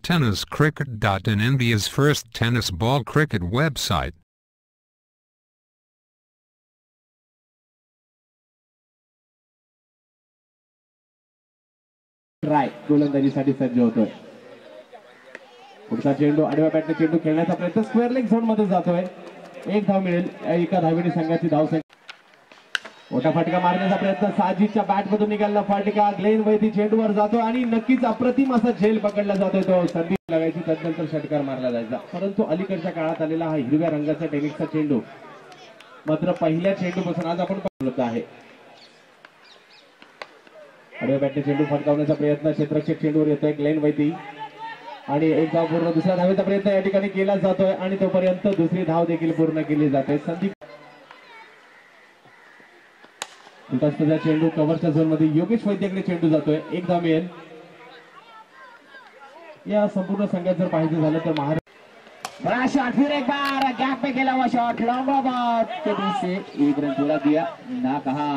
TennisCricket.in, India's first tennis ball cricket website. ट्राय गोलंदाजीसाठी सज्ज होतोय. पुढचा चेंडू आडव्या बॅटने चेंडू खेळण्याचा प्रयत्न स्क्वेअर लेग झोन मध्ये जातोय. एक धाव मिळेल. एका धावेने संघाची धावसंख्या. मोठा फटका मारण्याचा प्रयत्न साजिदच्या बॅट मधून निघालेला फटका ग्लेन वैदी चेंडूवर जातो आणि नक्कीच अप्रतिम असा झेल पकडला जातोय. तो संधी लागायची त्यानंतर षटकार मारला जायचा, परंतु अलीकडच्या काळात आलेला हा हिरव्या रंगाचा टेनिसचा चेंडू मात्र पहिल्या चेंडूपासून आज आपण पाहत आहे. आडव्या बॅटने चेंडू फटकावण्याचा प्रयत्न क्षेत्ररक्षक चेंडूवर येतोय ग्लेन वैदी आणि एक धाव पूर्ण. दुसऱ्या धावेचा प्रयत्न या ठिकाणी केला जातोय आणि तोपर्यंत दुसरी धाव देखील पूर्ण केली जाते. संदीप उलटास्पदा चेंडू कव्हरच्या झोन मध्ये योगेश वैद्यकडे चेंडू जातोय. एक धाव मिळेल. या संपूर्ण संघात जर पाहिजे झालं तर महाराष्ट्र बड़ा शॉट, फिर एक बार गैप पे खेला हुआ शॉट, लॉन्ग बॉल के बीच से एक रन पूरा दिया ना कहा.